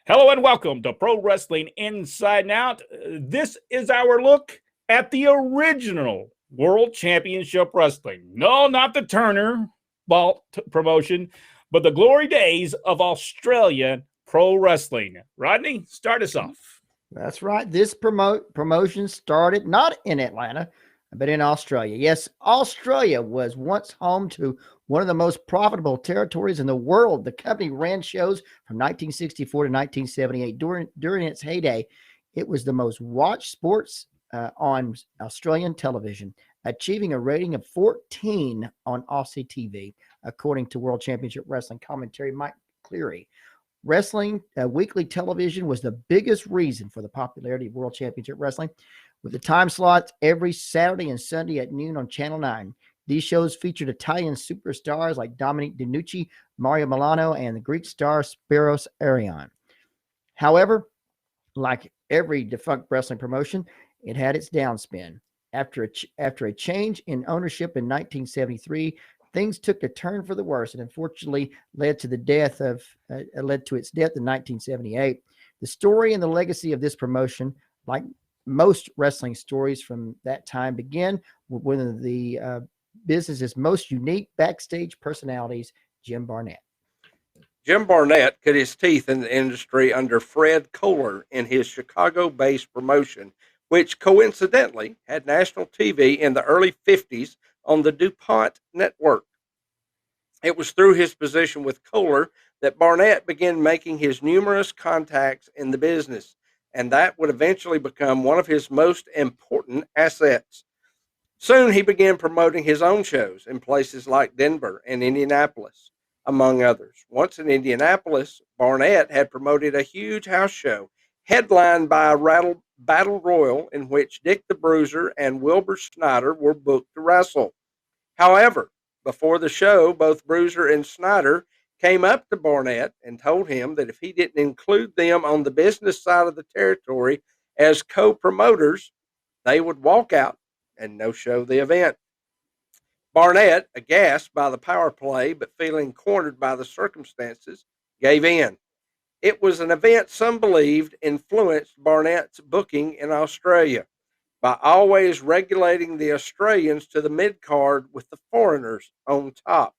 Hello and welcome to Pro Wrestling Inside and Out. This is our look at the original World Championship Wrestling. No, not the Turner Vault promotion, but the glory days of Australia Pro Wrestling. Rodney, start us off. That's right. This promotion started not in Atlanta, but in Australia. Yes, Australia was once home to one of the most profitable territories in the world. The company ran shows from 1964 to 1978. During its heyday, it was the most watched sports on Australian television, achieving a rating of 14 on Aussie TV, according to World Championship Wrestling commentary Mike Cleary. Wrestling weekly television was the biggest reason for the popularity of World Championship Wrestling, with the time slots every Saturday and Sunday at noon on Channel 9. These shows featured Italian superstars like Dominic DeNucci, Mario Milano, and the Greek star Spiros Arion. However, like every defunct wrestling promotion, it had its downspin. After a change in ownership in 1973, things took a turn for the worse, and unfortunately led to its death in 1978. The story and the legacy of this promotion, like most wrestling stories from that time, began with one of the business's most unique backstage personalities, Jim Barnett. Jim Barnett cut his teeth in the industry under Fred Kohler in his Chicago-based promotion, which coincidentally had national TV in the early 50s on the DuPont network. It was through his position with Kohler that Barnett began making his numerous contacts in the business, and that would eventually become one of his most important assets. Soon he began promoting his own shows in places like Denver and Indianapolis, among others. Once in Indianapolis, Barnett had promoted a huge house show headlined by a battle royal in which Dick the Bruiser and Wilbur Snyder were booked to wrestle. However, before the show, both Bruiser and Snyder came up to Barnett and told him that if he didn't include them on the business side of the territory as co-promoters, they would walk out and no-show the event. Barnett, aghast by the power play but feeling cornered by the circumstances, gave in. It was an event some believed influenced Barnett's booking in Australia by always regulating the Australians to the mid-card with the foreigners on top.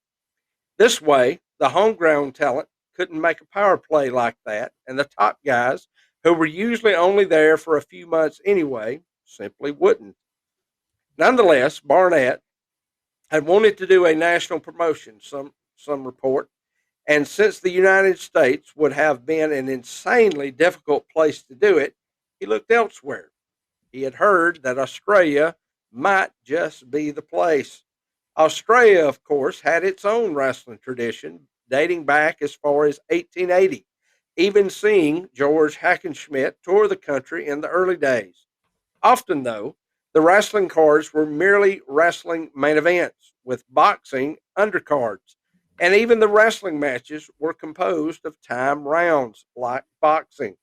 This way, the homegrown talent couldn't make a power play like that, and the top guys, who were usually only there for a few months anyway, simply wouldn't. Nonetheless, Barnett had wanted to do a national promotion, some report, and since the United States would have been an insanely difficult place to do it, he looked elsewhere. He had heard that Australia might just be the place. Australia, of course, had its own wrestling tradition dating back as far as 1880, even seeing George Hackenschmidt tour the country in the early days. Often, though, the wrestling cards were merely wrestling main events with boxing undercards, and even the wrestling matches were composed of time rounds like boxing.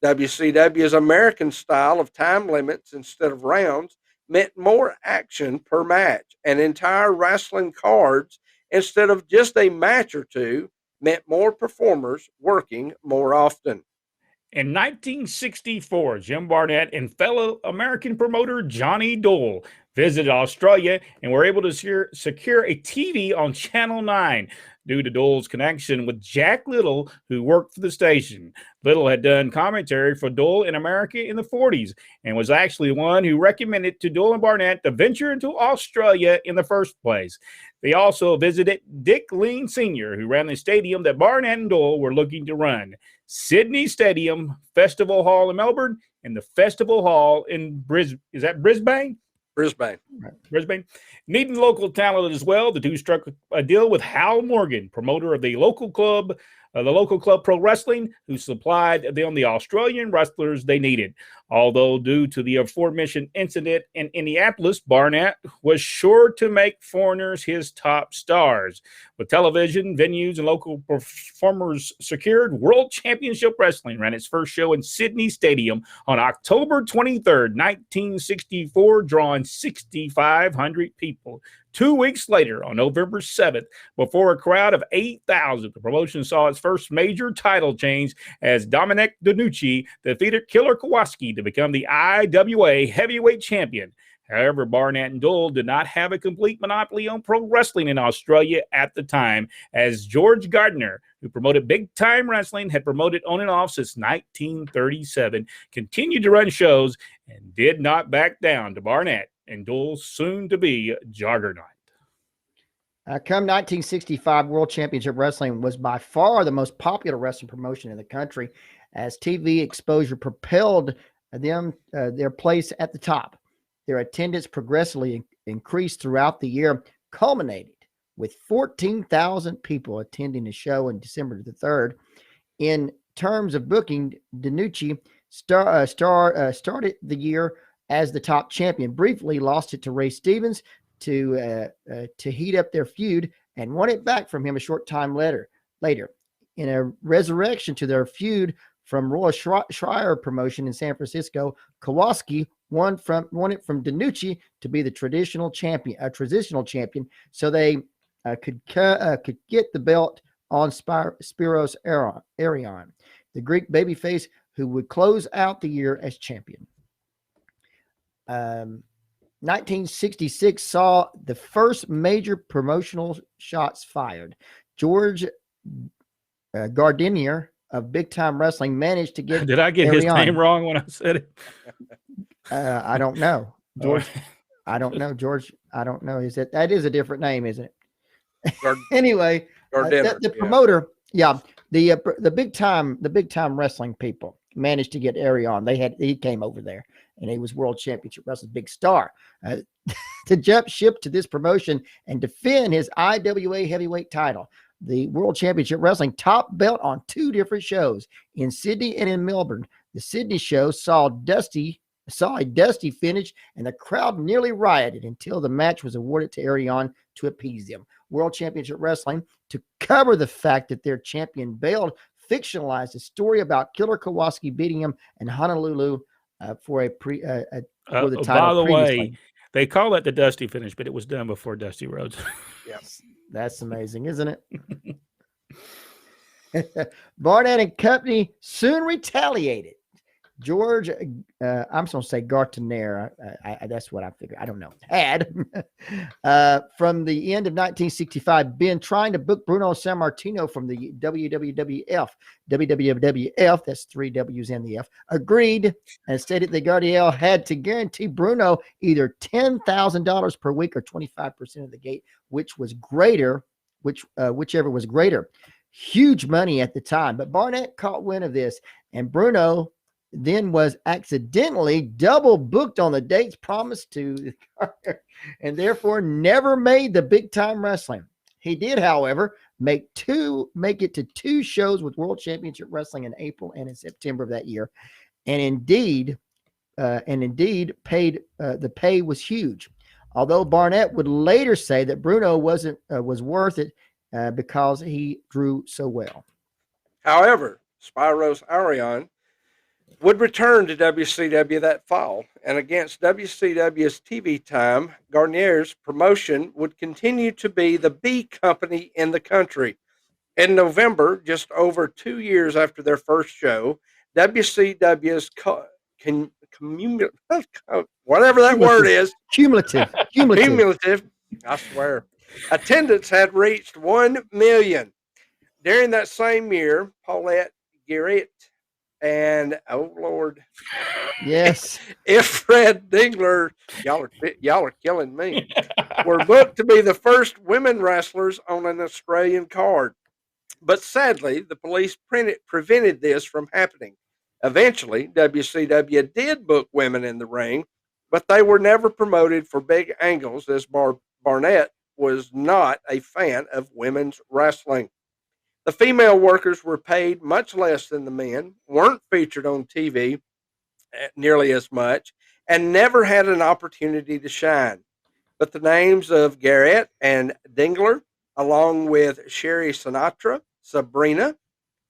WCW's American style of time limits instead of rounds meant more action per match, and entire wrestling cards instead of just a match or two meant more performers working more often. In 1964, Jim Barnett and fellow American promoter Johnny Dole visited Australia and were able to secure a TV on Channel 9 due to Dole's connection with Jack Little, who worked for the station. Little had done commentary for Dole in America in the 40s and was actually one who recommended to Dole and Barnett to venture into Australia in the first place. They also visited Dick Lean Sr., who ran the stadium that Barnett and Dole were looking to run, Sydney Stadium, Festival Hall in Melbourne, and the Festival Hall in Brisbane. Is that Brisbane? Brisbane. Needing local talent as well, the two struck a deal with Hal Morgan, promoter of the local club Pro Wrestling, who supplied them the Australian wrestlers they needed. Although due to the aforementioned incident in Indianapolis, Barnett was sure to make foreigners his top stars. With television, venues, and local performers secured, World Championship Wrestling ran its first show in Sydney Stadium on October 23rd, 1964, drawing 6,500 people. 2 weeks later, on November 7th, before a crowd of 8,000, the promotion saw its first major title change as Dominic DeNucci defeated Killer Kowalski to become the IWA Heavyweight Champion. However, Barnett and Dole did not have a complete monopoly on pro wrestling in Australia at the time, as George Gardner, who promoted Big Time Wrestling, had promoted on and off since 1937, continued to run shows and did not back down to Barnett and Dole's soon-to-be juggernaut. Come 1965, World Championship Wrestling was by far the most popular wrestling promotion in the country, as TV exposure propelled them their place at the top. Their attendance progressively increased throughout the year, culminated with 14,000 people attending the show on December the 3rd. In terms of booking, DeNucci started the year as the top champion, briefly lost it to Ray Stevens to heat up their feud, and won it back from him a short time later. In a resurrection to their feud from Roy Schreier promotion in San Francisco, Kowalski won it from DeNucci to be the traditional champion, so they could get the belt on Spiros Arion, the Greek babyface who would close out the year as champion. 1966 saw the first major promotional shots fired. George Gardner of Big Time Wrestling managed to get. Did I get his name wrong when I said it? I don't know, George. I don't know, George. I don't know. That is a different name, isn't it? Anyway, the promoter, the Big Time Wrestling people managed to get Arion. He came over there, and he was World Championship Wrestling's big star. To jump ship to this promotion and defend his IWA heavyweight title, the World Championship Wrestling top belt on 2 different shows in Sydney and in Melbourne. The Sydney show saw a dusty finish, and the crowd nearly rioted until the match was awarded to Arion to appease them. World Championship Wrestling, to cover the fact that their champion bailed, fictionalized a story about Killer Kowalski beating him in Honolulu for the title. By the way, they call it the Dusty finish, but it was done before Dusty Rhodes. Yes, that's amazing, isn't it? Barnett and company soon retaliated. George, I'm just going to say Gartner, that's what I figured. I don't know. Had, from the end of 1965, been trying to book Bruno Sammartino from the WWF. WWF, that's 3 W's and the F, agreed and stated that Gardiel had to guarantee Bruno either $10,000 per week or 25% of the gate, whichever was greater. Huge money at the time. But Barnett caught wind of this, and Bruno then was accidentally double booked on the dates promised to Carter, and therefore never made the Big Time Wrestling. He did, however, make it to 2 shows with World Championship Wrestling in April and in September of that year, and indeed paid the pay was huge. Although Barnett would later say that Bruno was worth it because he drew so well. However, Spiros Arion would return to WCW that fall, and against WCW's TV time, Gardner's promotion would continue to be the B company in the country. In November, just over 2 years after their first show, WCW's whatever that word is, cumulative, I swear, attendance had reached 1 million. During that same year, Paulette Garrett and yes, if Fred Dingler, y'all are killing me, were booked to be the first women wrestlers on an Australian card. But sadly, the police prevented this from happening. Eventually, WCW did book women in the ring, but they were never promoted for big angles, as Barnett was not a fan of women's wrestling. The female workers were paid much less than the men, weren't featured on TV nearly as much, and never had an opportunity to shine. But the names of Garrett and Dingler, along with Sherry Sinatra, Sabrina,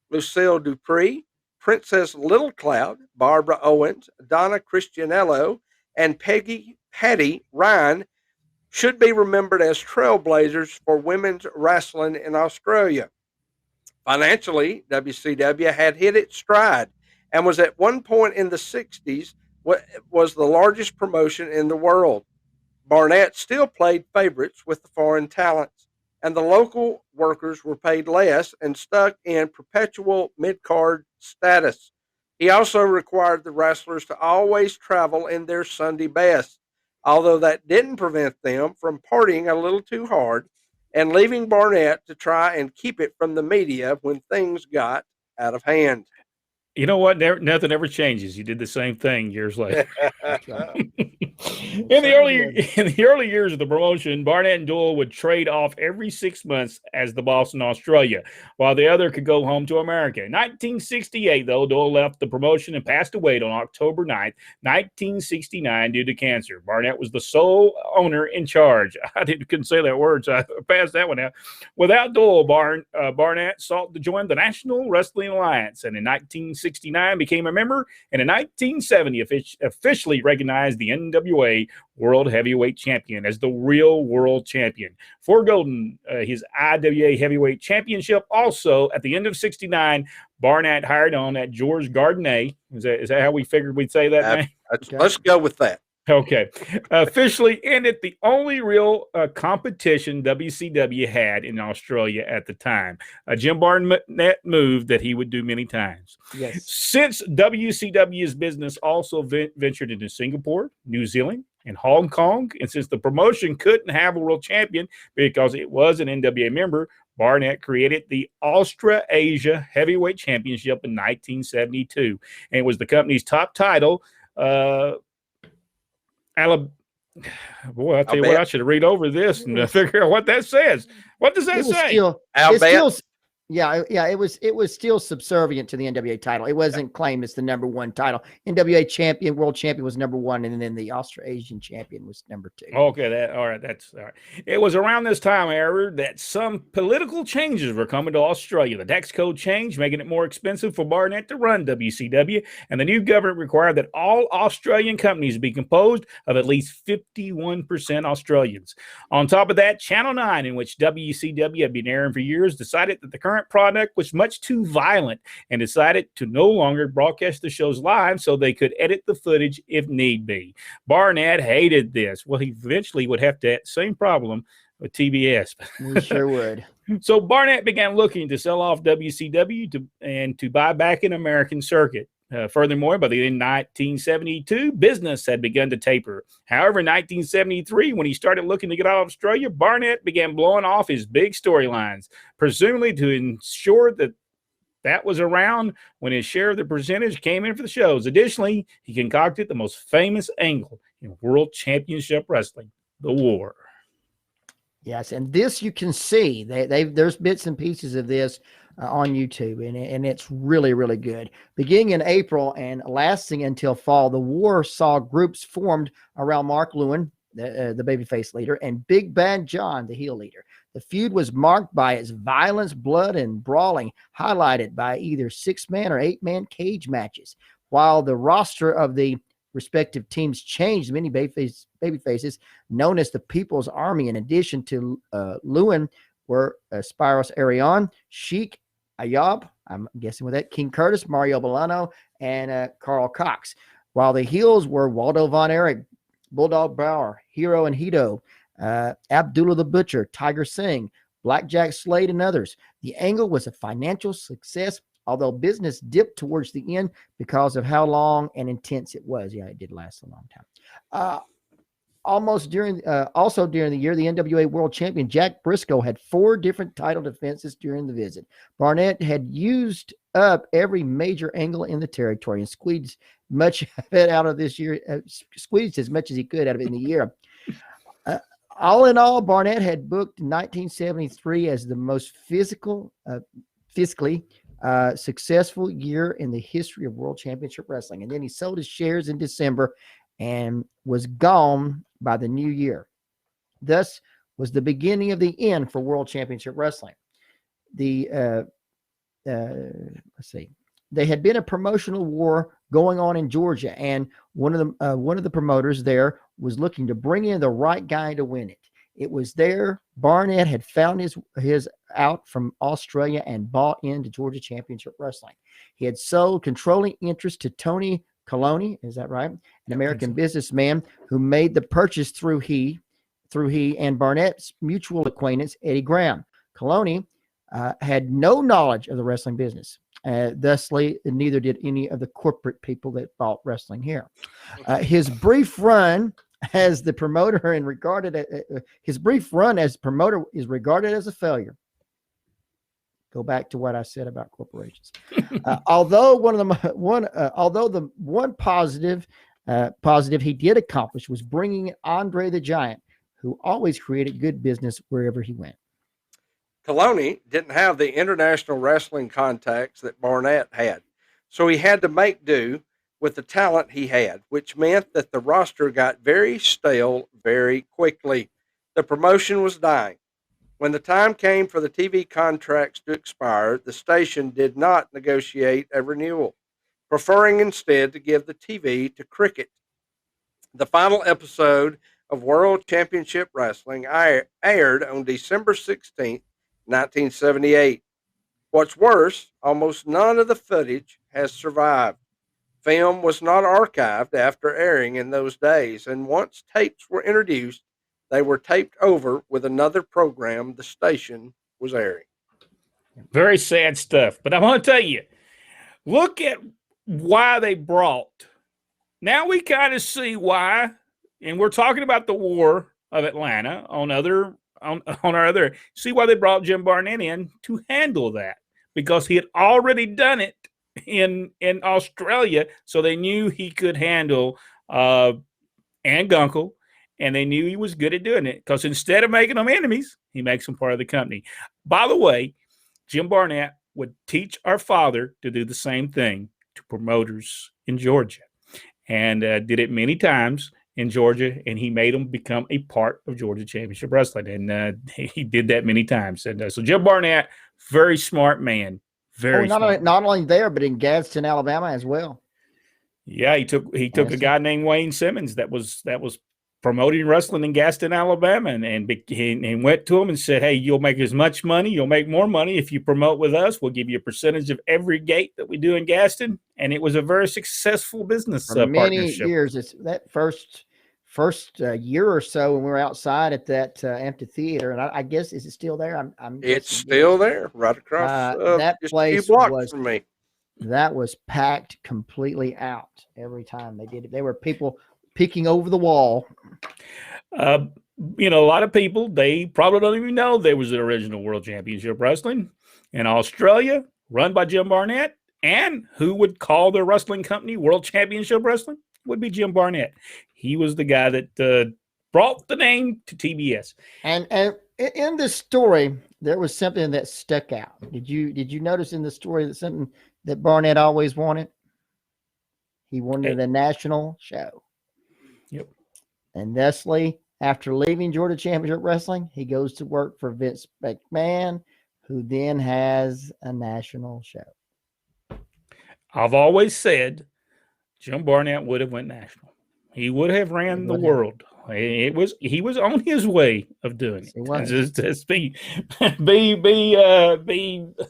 Lucille Dupree, Princess Little Cloud, Barbara Owens, Donna Cristianello, and Patty Ryan should be remembered as trailblazers for women's wrestling in Australia. Financially, WCW had hit its stride and was at one point in the 60s what was the largest promotion in the world. Barnett still played favorites with the foreign talents, and the local workers were paid less and stuck in perpetual mid card status. He also required the wrestlers to always travel in their Sunday best, although that didn't prevent them from partying a little too hard and leaving Barnett to try and keep it from the media when things got out of hand. You know what? Nothing ever changes. You did the same thing years later. That's right. In the early years of the promotion, Barnett and Doyle would trade off every 6 months as the boss in Australia, while the other could go home to America. In 1968, though, Doyle left the promotion and passed away on October 9th, 1969, due to cancer. Barnett was the sole owner in charge. I couldn't say that word, so I passed that one out. Without Doyle, Barnett sought to join the National Wrestling Alliance, and in 1969 became a member, and in 1970 officially recognized the NWA World Heavyweight Champion as the real world champion. For Golden, his IWA Heavyweight Championship. Also, at the end of 69, Barnett hired on at George Gardner. Is that how we figured we'd say that name? Okay. Let's go with that. Okay. Officially ended the only real competition WCW had in Australia at the time. A Jim Barnett move that he would do many times. Yes. Since WCW's business also ventured into Singapore, New Zealand, and Hong Kong, and since the promotion couldn't have a world champion because it was an NWA member, Barnett created the Australasia Heavyweight Championship in 1972, and it was the company's top title. Boy, I tell you what, I should read over this and figure out what that says. What does that say? It was still subservient to the NWA title. It wasn't claimed as the number one title. NWA champion, world champion was number one, and then the Australasian champion was number two. Okay, all right. That's all right. It was around this time, however, that some political changes were coming to Australia. The tax code changed, making it more expensive for Barnett to run WCW, and the new government required that all Australian companies be composed of at least 51% Australians. On top of that, Channel 9, in which WCW had been airing for years, decided that the current product was much too violent and decided to no longer broadcast the shows live so they could edit the footage if need be. Barnett hated this. Well, he eventually would have that same problem with TBS. We sure would. So Barnett began looking to sell off WCW to buy back an American circuit. Furthermore, by the end of 1972, business had begun to taper. However, in 1973, when he started looking to get out of Australia, Barnett began blowing off his big storylines, presumably to ensure that was around when his share of the percentage came in for the shows. Additionally, he concocted the most famous angle in World Championship Wrestling, the war. Yes, and this you can see. There's bits and pieces of this on YouTube, and it's really, really good. Beginning in April and lasting until fall, the war saw groups formed around Mark Lewin, the babyface leader, and Big Bad John, the heel leader. The feud was marked by its violence, blood, and brawling, highlighted by either 6-man or 8-man cage matches. While the roster of the respective teams changed, many babyfaces known as the People's Army, in addition to Lewin, were Spiros Arion, Sheik, Ayub, I'm guessing with that, King Curtis, Mario Bolano, and Carl Cox. While the heels were Waldo Von Erich, Bulldog Brower, Hero and Hito, Abdullah the Butcher, Tiger Singh, Blackjack Slade, and others. The angle was a financial success, although business dipped towards the end because of how long and intense it was. Yeah, it did last a long time. Also during the year, the NWA World Champion Jack Briscoe had 4 different title defenses during the visit. Barnett had used up every major angle in the territory and squeezed much of it out of this year, squeezed as much as he could out of it in the year. All in all, Barnett had booked 1973 as the most fiscally successful year in the history of World Championship Wrestling. And then he sold his shares in December and was gone by the new year. Thus was the beginning of the end for World Championship Wrestling. Let's see. They had been a promotional war going on in Georgia, and one of the promoters there was looking to bring in the right guy to win it. It was there. Barnett had found his out from Australia and bought into Georgia Championship Wrestling. He had sold controlling interest to Tony Coloni, is that right? An American businessman who made the purchase through he and Barnett's mutual acquaintance, Eddie Graham. Coloni had no knowledge of the wrestling business. Thusly, neither did any of the corporate people that bought wrestling here. His brief run as the promoter and his brief run as promoter is regarded as a failure. Go back to what I said about corporations. Although the one positive he did accomplish was bringing Andre the Giant, who always created good business wherever he went. Coloni didn't have the international wrestling contacts that Barnett had, so he had to make do with the talent he had, which meant that the roster got very stale very quickly. The promotion was dying. When the time came for the TV contracts to expire, the station did not negotiate a renewal, preferring instead to give the TV to Cricket. The final episode of World Championship Wrestling aired on December 16th, 1978. What's worse, almost none of the footage has survived. Film was not archived after airing in those days, and once tapes were introduced, they were taped over with another program the station was airing. Very sad stuff. But I want to tell you, look at why they brought. Now we kind of see why, and we're talking about the War of Atlanta on our other. See why they brought Jim Barnett in to handle that, because he had already done it in Australia, so they knew he could handle Ann Gunkel. And they knew he was good at doing it, because instead of making them enemies, he makes them part of the company. By the way, Jim Barnett would teach our father to do the same thing to promoters in Georgia, and did it many times in Georgia, and he made them become a part of Georgia Championship Wrestling, and he did that many times. And so Jim Barnett, very smart man, not only there, but in Gadsden, Alabama as well. Yeah, he took a guy named Wayne Simmons that was promoting wrestling in Gadsden, Alabama, and went to him and said, "Hey, you'll make as much money, you'll make more money if you promote with us. We'll give you a percentage of every gate that we do in Gadsden." And it was a very successful business for many partnership. years. It's that first year or so when we were outside at that amphitheater, and I guess, is it still there? It's still there, right across that just place a few blocks from me. That was packed completely out every time they did it. There were people peeking over the wall. A lot of people, they probably don't even know there was an original World Championship Wrestling in Australia, run by Jim Barnett, and who would call their wrestling company World Championship Wrestling would be Jim Barnett. He was the guy that brought the name to TBS. And in this story, there was something that stuck out. Did you notice in the story that something that Barnett always wanted? He wanted a national show. Yep. And thusly, after leaving Georgia Championship Wrestling, he goes to work for Vince McMahon, who then has a national show. I've always said Jim Barnett would have went national. He would have ran the world. He was on his way of doing it. Just be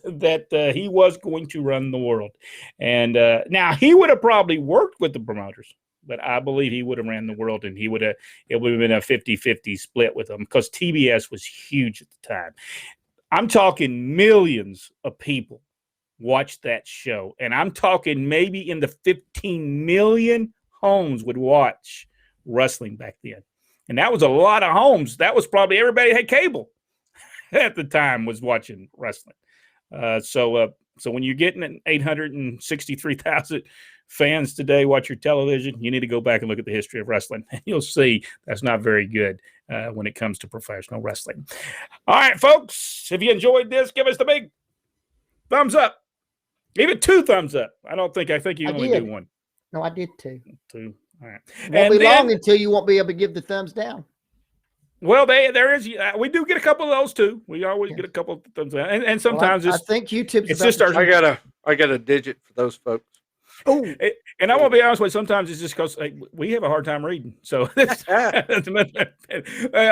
that he was going to run the world. And now he would have probably worked with the promoters, but I believe he would have ran the world, and it would have been a 50-50 split with them, because TBS was huge at the time. I'm talking millions of people watched that show, and I'm talking maybe in the 15 million homes would watch wrestling back then. And that was a lot of homes. That was probably everybody had cable at the time was watching wrestling. So when you're getting an 863,000 fans today watch your television, you need to go back and look at the history of wrestling. And you'll see that's not very good when it comes to professional wrestling. All right, folks, if you enjoyed this, give us the big thumbs up. Even 2 thumbs up. I think you only do 1. No, I did 2. 2. All right. Won't be long until you won't be able to give the thumbs down. Well, there is. We do get a couple of those too. We always get a couple of thumbs down, and sometimes I think YouTube's it's just our. I got a digit for those folks. Oh, And I'm gonna be honest with you. Sometimes it's just because we have a hard time reading. So, I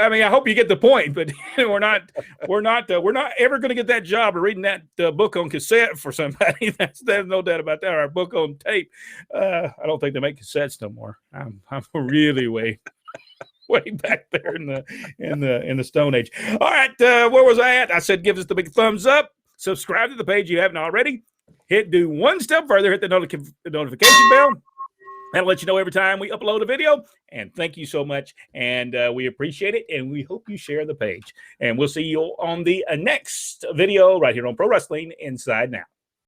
mean, I hope you get the point. But we're not ever going to get that job of reading that book on cassette for somebody. There's no doubt about that. Or a book on tape. I don't think they make cassettes no more. I'm really way back there in the Stone Age. All right, where was I at? I said give us the big thumbs up. Subscribe to the page if you haven't already. Do one step further, hit the notification bell. That'll let you know every time we upload a video. And thank you so much. And we appreciate it. And we hope you share the page. And we'll see you on the next video right here on Pro Wrestling Inside Now.